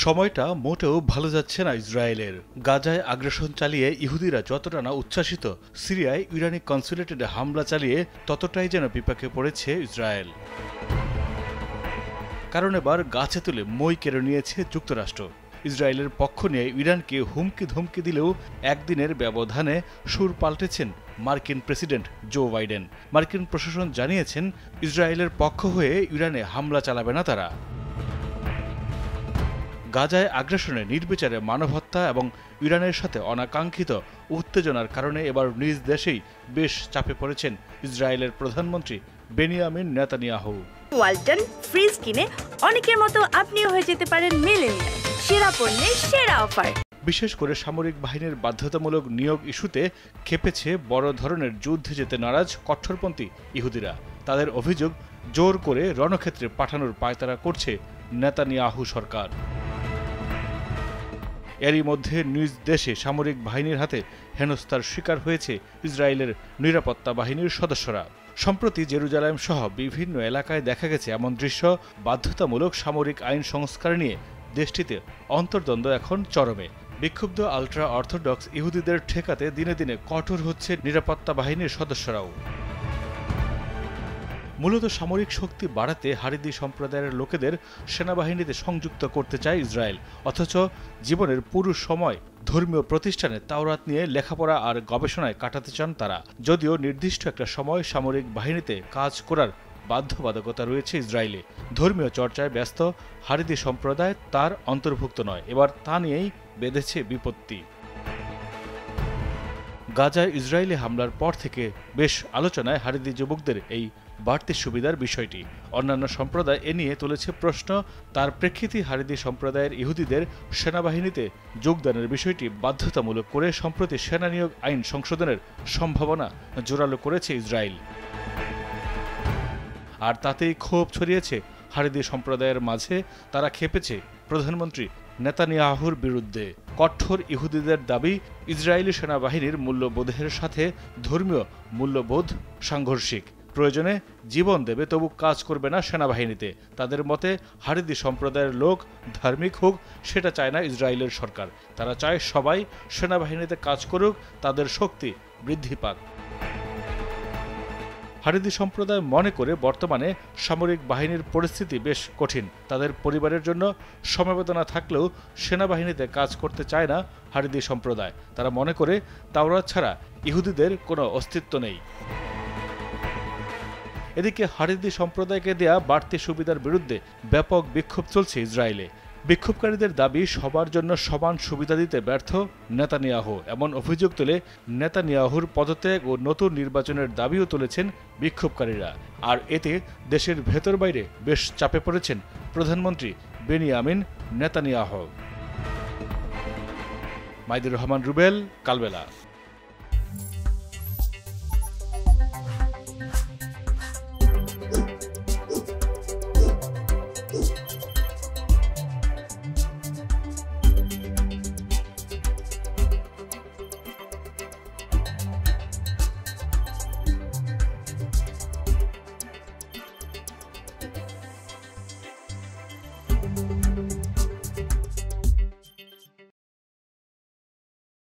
সময়টা মোটেও ভালো যাচ্ছে না ইসরায়েলের। গাজায় আগ্রাসন চালিয়ে ইহুদিরা যতটা না উচ্ছ্বাসিত, সিরিয়ায় ইরানি কনসুলেটে হামলা চালিয়ে ততটাই যেন বিপাকে পড়েছে ইসরায়েল। কারণ এবার গাছে তুলে মই কেড়ে নিয়েছে যুক্তরাষ্ট্র। ইসরায়েলের পক্ষ নিয়ে ইরানকে হুমকি ধমকি দিলেও একদিনের ব্যবধানে সুর পাল্টেছেন মার্কিন প্রেসিডেন্ট জো বাইডেন। মার্কিন প্রশাসন জানিয়েছেন, ইসরায়েলের পক্ষ হয়ে ইরানে হামলা চালাবে না তারা। গাজায় আগ্রাসনে নির্বিচারে মানবহত্যা এবং ইরানের সাথে অনাকাঙ্ক্ষিত উত্তেজনার কারণে এবার নিজ দেশেই বেশ চাপে পড়েছেন ইসরায়েলের প্রধানমন্ত্রী বেনিয়ামিন নেতানিয়াহু। ওয়ালটন ফ্রিজ কিনে অনেকের মতো আপনিও হয়ে যেতে পারেন মিলেনিয়াল। সেরা পণ্যের সেরা অফার। বিশেষ করে সামরিক বাহিনীর বাধ্যতামূলক নিয়োগ ইস্যুতে খেপেছে বড় ধরনের যুদ্ধে যেতে নারাজ কট্টরপন্থী ইহুদিরা। তাদের অভিযোগ, জোর করে রণক্ষেত্রে পাঠানোর পায়তারা করছে নেতানিয়াহু সরকার। এরই মধ্যে নিজ দেশে সামরিক বাহিনীর হাতে হেনস্থার শিকার হয়েছে ইসরায়েলের নিরাপত্তা বাহিনীর সদস্যরা। সম্প্রতি জেরুজালেম সহ বিভিন্ন এলাকায় দেখা গেছে এমন দৃশ্য। বাধ্যতামূলক সামরিক আইন সংস্কার নিয়ে দেশটিতে অন্তর্দ্বন্দ্ব এখন চরমে। বিক্ষুব্ধ আলট্রা অর্থোডক্স ইহুদিদের ঠেকাতে দিনে দিনে কঠোর হচ্ছে নিরাপত্তা বাহিনীর সদস্যরাও। মূলত সামরিক শক্তি বাড়াতে হারিদি সম্প্রদায়ের লোকেদের সেনাবাহিনীতে সংযুক্ত করতে চায় ইসরায়েল, অথচ জীবনের পুরো সময় ধর্মীয় প্রতিষ্ঠানে তাওরাত নিয়ে লেখাপড়া আর গবেষণায় কাটাতে চান তারা। যদিও নির্দিষ্ট একটা সময় সামরিক বাহিনীতে কাজ করার বাধ্যবাধকতা রয়েছে ইসরায়েলে। ধর্মীয় চর্চায় ব্যস্ত হারিদি সম্প্রদায় তার অন্তর্ভুক্ত নয়। এবার তা নিয়েই বেঁধেছে বিপত্তি। গাজায় ইসরায়েলি হামলার পর থেকে বেশ আলোচনায় হারিদি যুবকদের এই বাড়তি সুবিধার বিষয়টি। অন্যান্য সম্প্রদায় এ নিয়ে তুলেছে প্রশ্ন। তার প্রেক্ষিতে হারিদি সম্প্রদায়ের ইহুদিদের সেনাবাহিনীতে যোগদানের বিষয়টি বাধ্যতামূলক করে সম্প্রতি সেনা নিয়োগ আইন সংশোধনের সম্ভাবনা জোরালো করেছে ইসরায়েল। আর তাতেই ক্ষোভ ছড়িয়েছে হারিদি সম্প্রদায়ের মাঝে। তারা খেপেছে প্রধানমন্ত্রী নেতানিয়াহুর বিরুদ্ধে। কঠোর ইহুদিদের দাবি, ইসরায়েলি সেনাবাহিনীর মূল্যবোধের সাথে ধর্মীয় মূল্যবোধ সাংঘর্ষিক। প্রয়োজনে জীবন দেবে, তবু কাজ করবে না সেনাবাহিনীতে। তাদের মতে হারিদি সম্প্রদায়ের লোক ধার্মিক হোক, সেটা চায় না ইসরায়েলের সরকার। তারা চায় সবাই সেনাবাহিনীতে কাজ করুক, তাদের শক্তি বৃদ্ধি পাক। হারিদি সম্প্রদায় মনে করে বর্তমানে সামরিক বাহিনীর পরিস্থিতি বেশ কঠিন। তাদের পরিবারের জন্য সমবেদনা থাকলেও সেনাবাহিনীতে কাজ করতে চায় না হারিদি সম্প্রদায়। তারা মনে করে তাওরাত ছাড়া ইহুদিদের কোনো অস্তিত্ব নেই। এদিকে হারিদি সম্প্রদায়কে দেয়া বাড়তি সুবিধার বিরুদ্ধে ব্যাপক বিক্ষোভ চলছে ইসরায়েলে। বিক্ষোভকারীদের দাবি, সবার জন্য সমান সুবিধা দিতে ব্যর্থ নেতানিয়াহু। এমন অভিযোগ তুলে নেতানিয়াহুর পদত্যাগ ও নতুন নির্বাচনের দাবিও তুলেছেন বিক্ষোভকারীরা। আর এতে দেশের ভেতর বাইরে বেশ চাপে পড়েছেন প্রধানমন্ত্রী বেনিয়ামিন নেতানিয়াহু। মাইদুর রহমান রুবেল, কালবেলা।